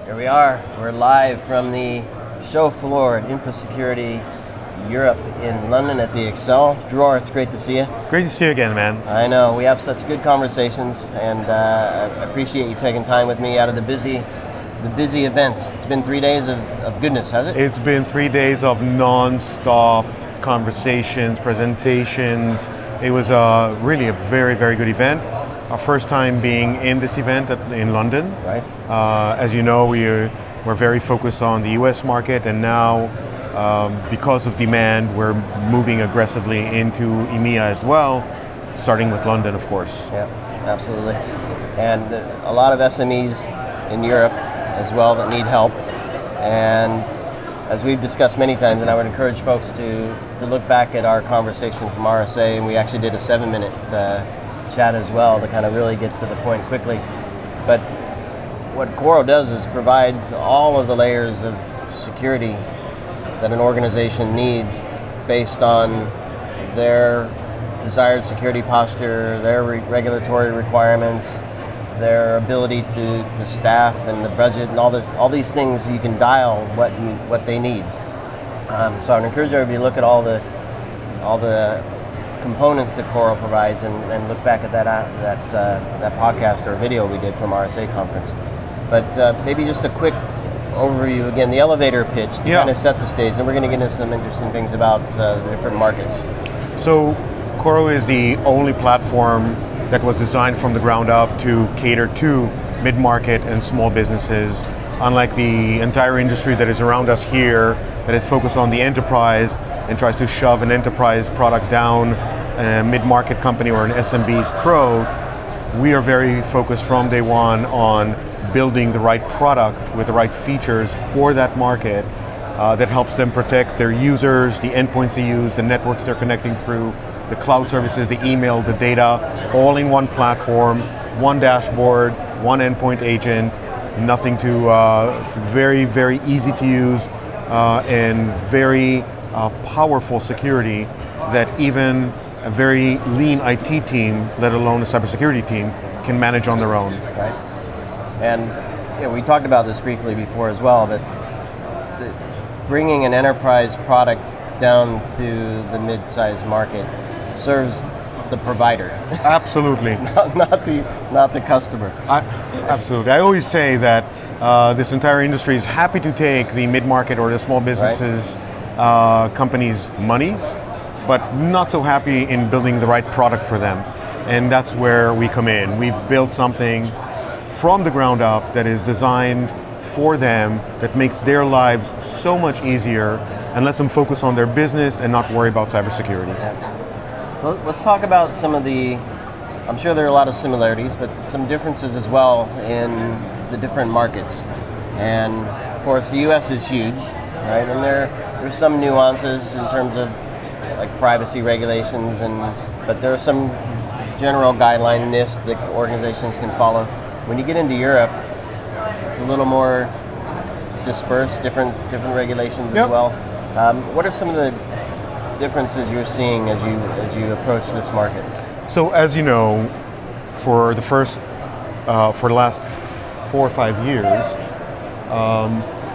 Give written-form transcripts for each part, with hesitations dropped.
Here we are. We're live from the show floor at Infosecurity Europe in London at the Excel. Dror, it's great to see you. Great to see you again, man. I know, we have such good conversations, and I appreciate you taking time with me out of the busy event. It's been 3 days of goodness, has it? It's been 3 days of non-stop conversations, presentations. It was really a very, very good event. Our first time being in this event in London. Right. As you know, we're very focused on the US market, and now because of demand, we're moving aggressively into EMEA as well, starting with London, of course. Yeah, absolutely. And a lot of SMEs in Europe as well that need help. And as we've discussed many times, and I would encourage folks to look back at our conversation from RSA, and we actually did a 7-minute chat as well to kind of really get to the point quickly. But what CORO does is provides all of the layers of security that an organization needs based on their desired security posture, their regulatory requirements, their ability to staff and the budget and all these things. You can dial what they need. So I would encourage everybody to look at all the components that CORO provides and look back at that podcast or video we did from RSA conference. But maybe just a quick overview again, the elevator pitch to kind of set the stage, and we're going to get into some interesting things about the different markets. So CORO is the only platform that was designed from the ground up to cater to mid-market and small businesses, unlike the entire industry that is around us here that is focused on the enterprise and tries to shove an enterprise product down a mid-market company or an SMB's throat. We are very focused from day one on building the right product with the right features for that market that helps them protect their users, the endpoints they use, the networks they're connecting through, the cloud services, the email, the data, all in one platform, one dashboard, one endpoint agent, nothing to, very, very easy to use and very powerful security that even a very lean IT team, let alone a cybersecurity team, can manage on their own. Right. And we talked about this briefly before as well, but bringing an enterprise product down to the mid-sized market serves the provider. Absolutely. not the customer. Absolutely. I always say that this entire industry is happy to take the mid-market or the small businesses companies' money, but not so happy in building the right product for them. And that's where we come in. We've built something from the ground up that is designed for them, that makes their lives so much easier and lets them focus on their business and not worry about cybersecurity. Yeah. So let's talk about some of I'm sure there are a lot of similarities, but some differences as well in the different markets. And of course the US is huge, right? And there's some nuances in terms of like privacy regulations, but there are some general guideline lists that organizations can follow. When you get into Europe, it's a little more dispersed, different regulations as well. What are some of the differences you're seeing as you approach this market? So as you know, for the last 4 or 5 years,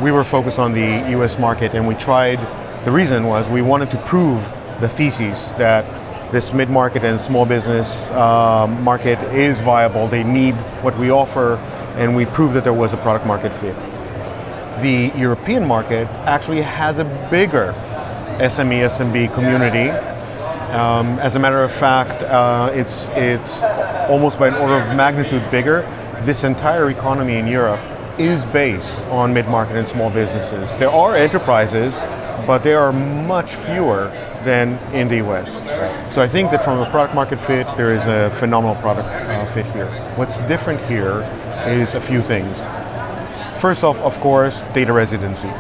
we were focused on the US market, and the reason was we wanted to prove the thesis that this mid-market and small business market is viable. They need what we offer, and we proved that there was a product market fit. The European market actually has a bigger SMB community. As a matter of fact, it's almost by an order of magnitude bigger. This entire economy in Europe is based on mid-market and small businesses. There are enterprises, but they are much fewer than in the US. So I think that from a product market fit, there is a phenomenal product fit here. What's different here is a few things. First off, of course, data residency.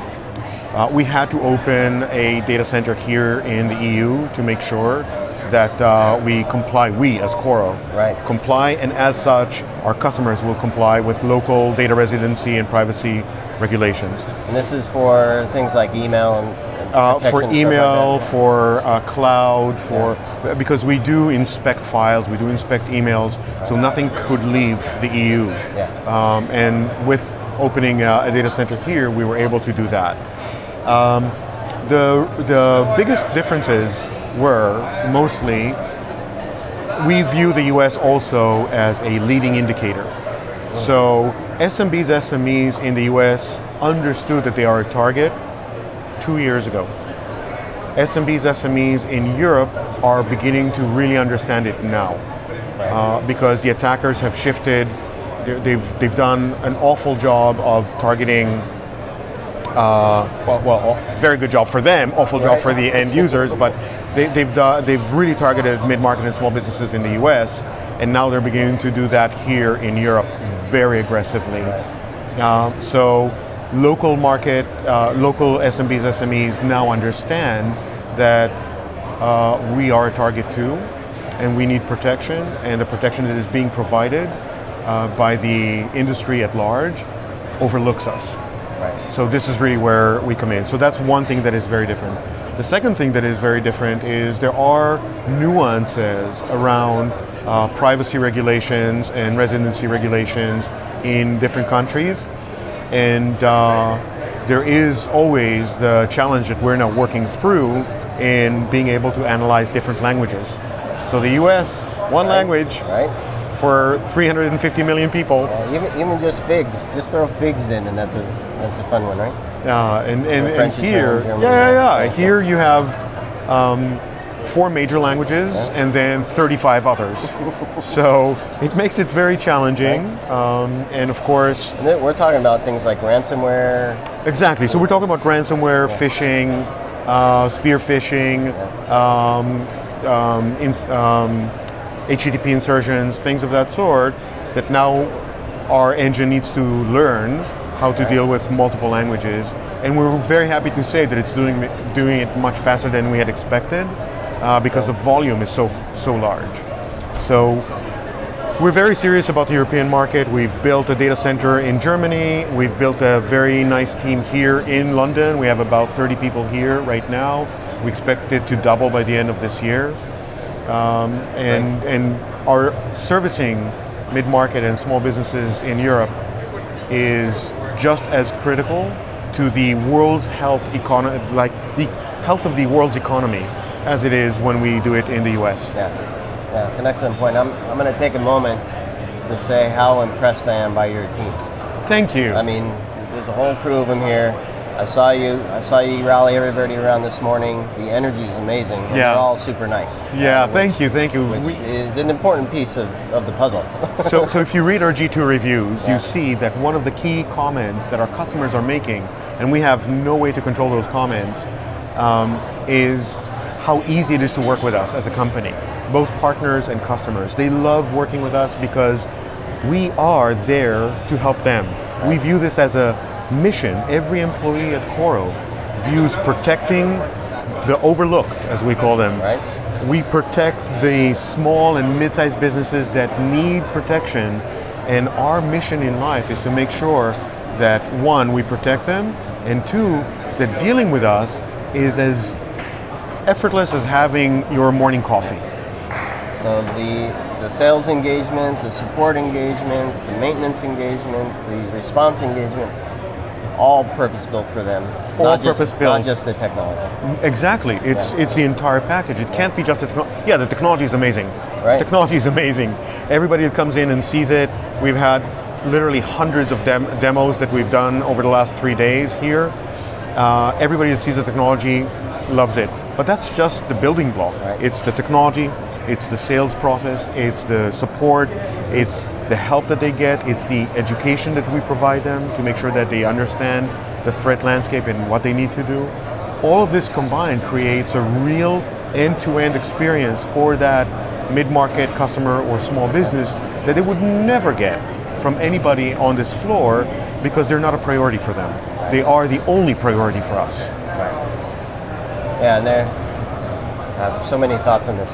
We had to open a data center here in the EU to make sure that we as CORO, comply, and as such, our customers will comply with local data residency and privacy regulations. And this is for things like email and for email, for cloud, because we do inspect files, we do inspect emails, so nothing could leave the EU. And with opening a data center here, we were able to do that. The biggest differences were mostly we view the US also as a leading indicator. So SMBs, SMEs in the US understood that they are a target 2 years ago. SMBs, SMEs in Europe are beginning to really understand it now because the attackers have shifted. They've done an awful job of targeting. Very good job for them, awful job for the end users, but they've really targeted mid-market and small businesses in the US, and now they're beginning to do that here in Europe very aggressively. So local market, local SMBs, SMEs now understand that we are a target too, and we need protection, and the protection that is being provided by the industry at large overlooks us. Right. So this is really where we come in. So that's one thing that is very different. The second thing that is very different is there are nuances around privacy regulations and residency regulations in different countries. And there is always the challenge that we're now working through in being able to analyze different languages. So the US, one language for 350 million people. Even just figs, just throw figs in, and that's a fun one, right? And French, here, German, here you have 4 major languages and then 35 others. So it makes it very challenging, and of course... And we're talking about things like ransomware. Exactly, so we're talking about ransomware, phishing, spear phishing, HTTP insertions, things of that sort, that now our engine needs to learn how to deal with multiple languages. And we're very happy to say that it's doing it much faster than we had expected because the volume is so large. So we're very serious about the European market. We've built a data center in Germany. We've built a very nice team here in London. We have about 30 people here right now. We expect it to double by the end of this year. And our servicing mid-market and small businesses in Europe is just as critical to the world's health economy, like the health of the world's economy, as it is when we do it in the US. Yeah, it's an excellent point. I'm going to take a moment to say how impressed I am by your team. Thank you. I mean, there's a whole crew of them here. I saw you rally everybody around this morning. The energy is amazing. And they're all super nice. Yeah, thank you. Which is an important piece of the puzzle. So if you read our G2 reviews, you see that one of the key comments that our customers are making, and we have no way to control those comments, is how easy it is to work with us as a company, both partners and customers. They love working with us because we are there to help them. We view this as a mission. Every employee at CORO views protecting the overlooked, as we call them. We protect the small and mid-sized businesses that need protection, and our mission in life is to make sure that, one, we protect them, and two, that dealing with us is as effortless as having your morning coffee. So the sales engagement, the support engagement, the maintenance engagement, the response engagement, all purpose-built for them, not just the technology. Exactly, it's the entire package. It can't be just the technology. Yeah, the technology is amazing. Technology is amazing. Everybody that comes in and sees it, we've had literally hundreds of demos that we've done over the last 3 days here. Everybody that sees the technology loves it. But that's just the building block. It's the technology, it's the sales process, it's the support, it's the help that they get, it's the education that we provide them to make sure that they understand the threat landscape and what they need to do. All of this combined creates a real end-to-end experience for that mid-market customer or small business that they would never get from anybody on this floor because they're not a priority for them. They are the only priority for us. Yeah, and I have so many thoughts on this.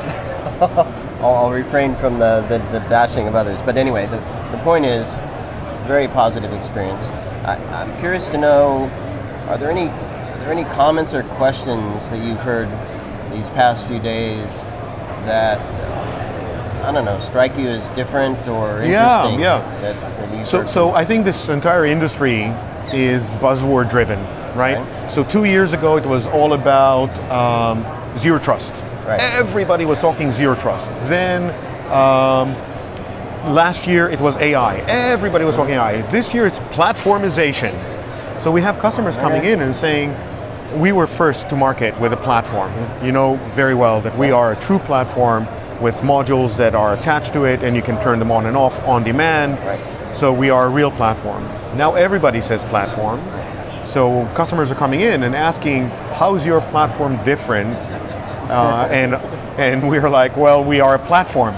I'll refrain from the bashing of others. But anyway, the point is, very positive experience. I'm curious to know, are there any comments or questions that you've heard these past few days that, I don't know, strike you as different or interesting that So I think this entire industry is buzzword driven, right? So 2 years ago it was all about zero trust. Right. Everybody was talking zero trust. Then last year it was AI. Everybody was talking AI. This year it's platformization. So we have customers coming in and saying, we were first to market with a platform. You know very well that we are a true platform with modules that are attached to it and you can turn them on and off on demand. Right. So we are a real platform. Now everybody says platform. So customers are coming in and asking, how's your platform different? And we're like, well, we are a platform.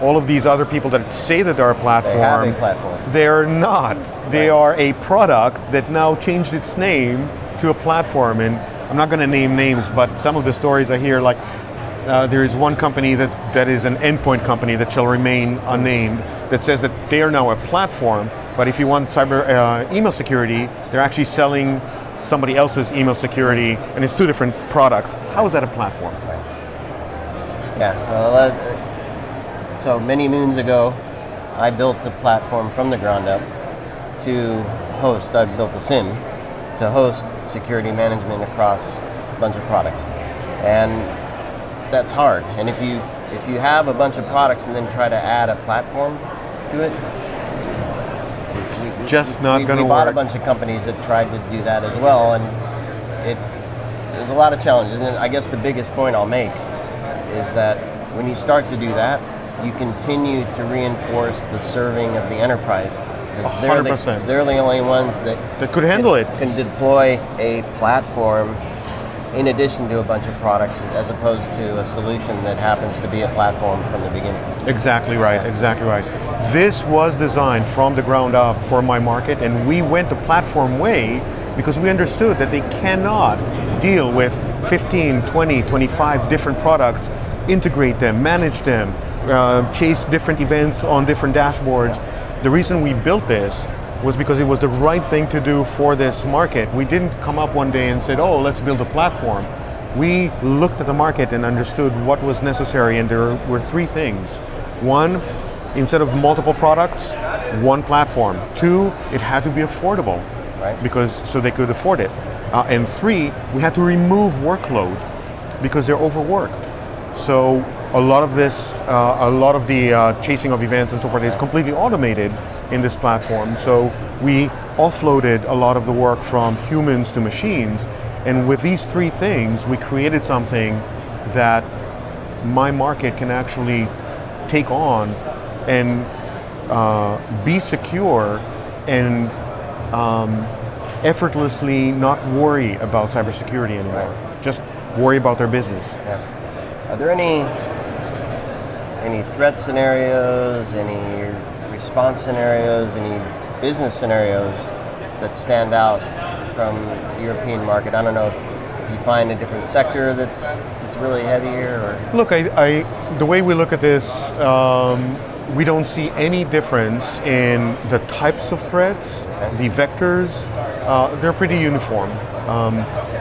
All of these other people that say that they're a platform, they have a platform. They're not. They are a product that now changed its name to a platform. And I'm not going to name names, but some of the stories I hear, like there is one company that is an endpoint company that shall remain unnamed that says that they are now a platform, but if you want cyber email security, they're actually selling somebody else's email security, and it's two different products. How is that a platform? Right. Yeah, well, so many moons ago, I built a platform from the ground up to host, I built a SIM to host security management across a bunch of products. And that's hard. And if you have a bunch of products and then try to add a platform to it, just not going to work. We bought a bunch of companies that tried to do that as well, and there's a lot of challenges. And I guess the biggest point I'll make is that when you start to do that, you continue to reinforce the serving of the enterprise. Because they're the only ones that could handle it. Can deploy a platform in addition to a bunch of products, as opposed to a solution that happens to be a platform from the beginning. Exactly right, exactly right. This was designed from the ground up for my market, and we went the platform way because we understood that they cannot deal with 15, 20, 25 different products, integrate them, manage them, chase different events on different dashboards. The reason we built this was because it was the right thing to do for this market. We didn't come up one day and said, oh, let's build a platform. We looked at the market and understood what was necessary, and there were three things. One, instead of multiple products, one platform. Two, it had to be affordable, right? So they could afford it. And three, we had to remove workload because they're overworked. So a lot of the chasing of events and so forth is completely automated in this platform. So we offloaded a lot of the work from humans to machines. And with these three things, we created something that my market can actually take on and be secure and effortlessly not worry about cybersecurity anymore. Right. Just worry about their business. Yeah. Are there any threat scenarios, any response scenarios, any business scenarios that stand out from the European market? I don't know if you find a different sector that's really heavier, or look, the way we look at this, we don't see any difference in the types of threats, the vectors. They're pretty uniform.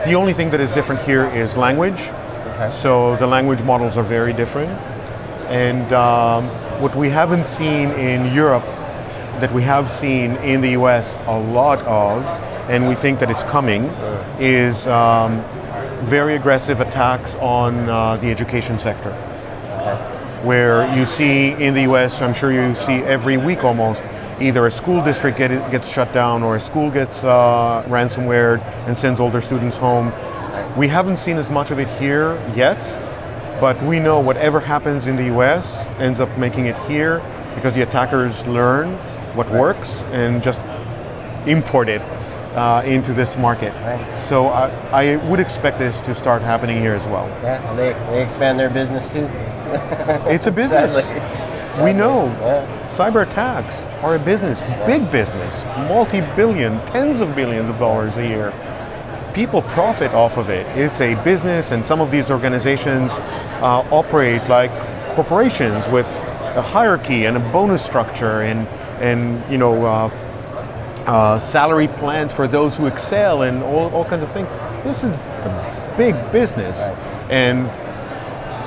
The only thing that is different here is language. Okay. So the language models are very different. And what we haven't seen in Europe that we have seen in the US a lot of, and we think that it's coming, is very aggressive attacks on the education sector. Okay. Where you see in the US, I'm sure you see every week almost, either a school district gets shut down or a school gets ransomwared and sends all their students home. We haven't seen as much of it here yet, but we know whatever happens in the US ends up making it here because the attackers learn what works and just import it into this market. Right. So I would expect this to start happening here as well. Yeah, and they expand their business too. It's a business. Sadly. We know cyber attacks are a business, big business, multi-billion, tens of billions of dollars a year. People profit off of it. It's a business, and some of these organizations operate like corporations with a hierarchy and a bonus structure and salary plans for those who excel and all kinds of things. This is a big business, and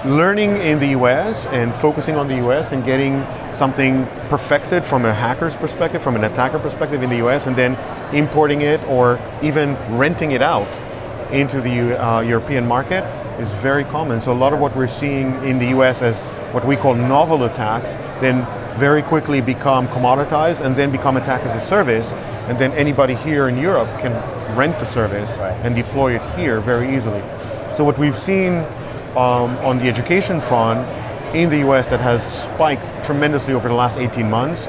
learning in the US and focusing on the US and getting something perfected from a hacker's perspective, from an attacker perspective in the US, and then importing it or even renting it out into the European market is very common. So a lot of what we're seeing in the US as what we call novel attacks then very quickly become commoditized and then become attack as a service, and then anybody here in Europe can rent the service and deploy it here very easily. So what we've seen on the education front in the US that has spiked tremendously over the last 18 months,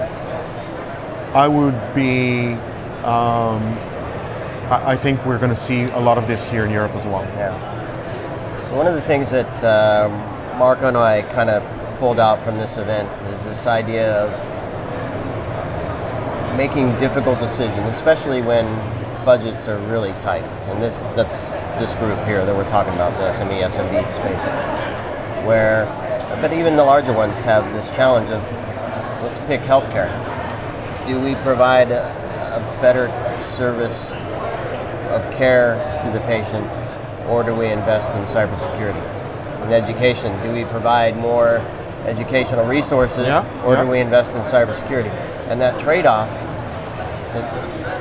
I would be, I think we're going to see a lot of this here in Europe as well. Yeah. So one of the things that Marco and I kind of pulled out from this event is this idea of making difficult decisions, especially when budgets are really tight. And that's this group here that we're talking about, the SME, SMB space, where, but even the larger ones have this challenge of, let's pick healthcare. Do we provide a better service of care to the patient, or do we invest in cybersecurity? In education, do we provide more educational resources, or do we invest in cybersecurity? And that trade-off,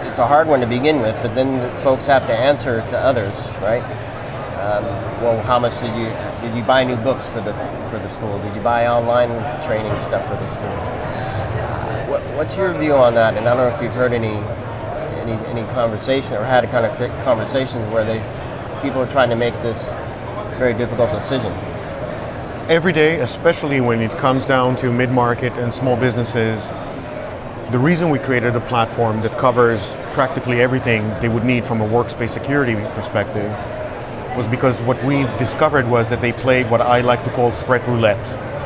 it's a hard one to begin with, but then the folks have to answer to others, right? Well, how much did you buy new books for the school? Did you buy online training stuff for the school? What's your view on that? And I don't know if you've heard any conversation or had a kind of conversations where people are trying to make this very difficult decision. Every day, especially when it comes down to mid-market and small businesses, the reason we created a platform that covers practically everything they would need from a workspace security perspective was because what we've discovered was that they played what I like to call threat roulette.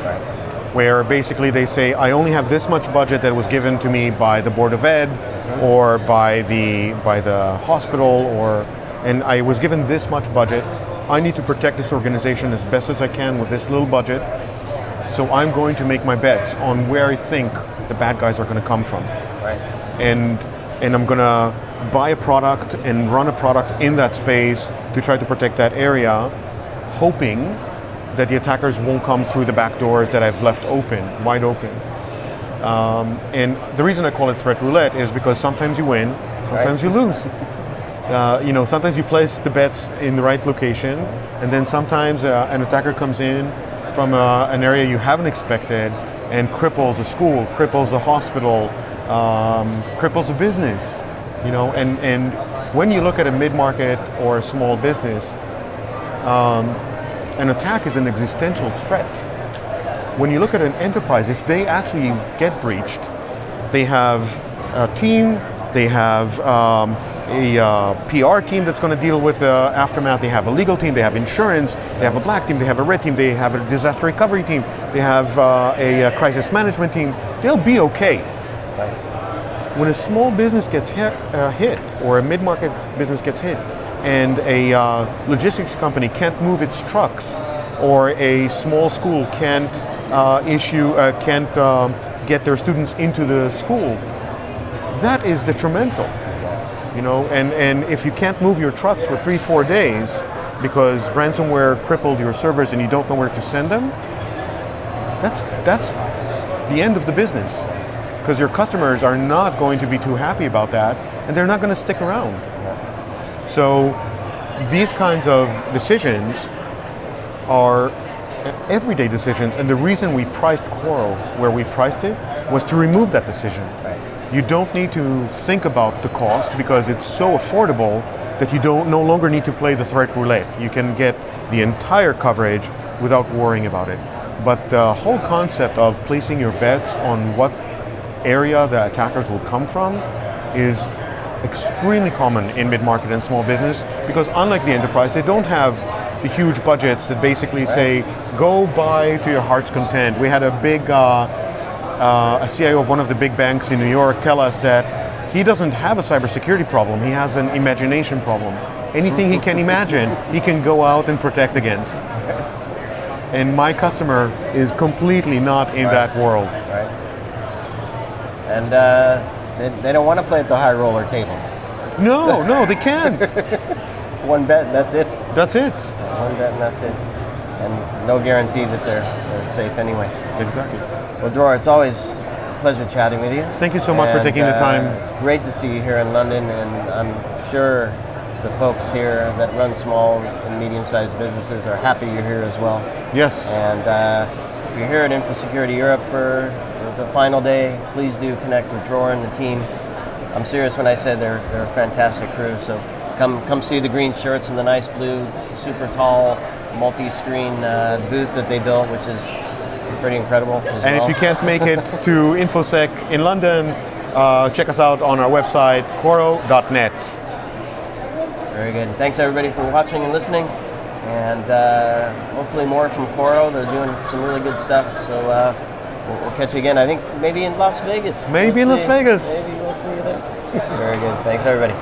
Right. Where basically they say, I only have this much budget that was given to me by the Board of Ed or by the hospital, and I was given this much budget. I need to protect this organization as best as I can with this little budget. So I'm going to make my bets on where I think the bad guys are going to come from. Right. And I'm going to buy a product and run a product in that space to try to protect that area, hoping that the attackers won't come through the back doors that I've left wide open. And the reason I call it threat roulette is because sometimes you win, sometimes you lose. Sometimes you place the bets in the right location, and then sometimes an attacker comes in from an area you haven't expected and cripples a school, cripples a hospital, cripples a business. And when you look at a mid-market or a small business, an attack is an existential threat. When you look at an enterprise, if they actually get breached, they have a team, they have a PR team that's going to deal with the aftermath, they have a legal team, they have insurance, they have a black team, they have a red team, they have a disaster recovery team, they have a crisis management team. They'll be okay. Right. When a small business gets hit, or a mid-market business gets hit, and a logistics company can't move its trucks, or a small school can't get their students into the school, that is detrimental. And if you can't move your trucks for 3-4 days because ransomware crippled your servers and you don't know where to send them, that's the end of the business, because your customers are not going to be too happy about that, and they're not going to stick around. So these kinds of decisions are everyday decisions, and the reason we priced CORO where we priced it was to remove that decision. You don't need to think about the cost because it's so affordable that you no longer need to play the threat roulette. You can get the entire coverage without worrying about it. But the whole concept of placing your bets on what area the attackers will come from is extremely common in mid-market and small business, because unlike the enterprise, they don't have the huge budgets that basically say, go buy to your heart's content. We had a big a CIO of one of the big banks in New York tell us that he doesn't have a cybersecurity problem, he has an imagination problem. Anything he can imagine, he can go out and protect against. And my customer is completely not in that world. Right. And they don't want to play at the high roller table. No, they can't. One bet, that's it. That's it. One bet and that's it. and no guarantee that they're safe anyway. Exactly. Well, Dror, it's always a pleasure chatting with you. Thank you so much for taking the time. It's great to see you here in London, and I'm sure the folks here that run small and medium-sized businesses are happy you're here as well. Yes. And if you're here at Infosecurity Europe for the final day, please do connect with Dror and the team. I'm serious when I said they're a fantastic crew. So come see the green shirts and the nice blue, super tall, multi-screen booth that they built, which is pretty incredible as well. And if you can't make it to Infosec in London, check us out on our website, coro.net. Very good. Thanks everybody for watching and listening, and hopefully more from CORO. They're doing some really good stuff. So we'll catch you again. I think maybe in Las Vegas. Maybe in Las Vegas. Maybe we'll see you there. Very good. Thanks everybody.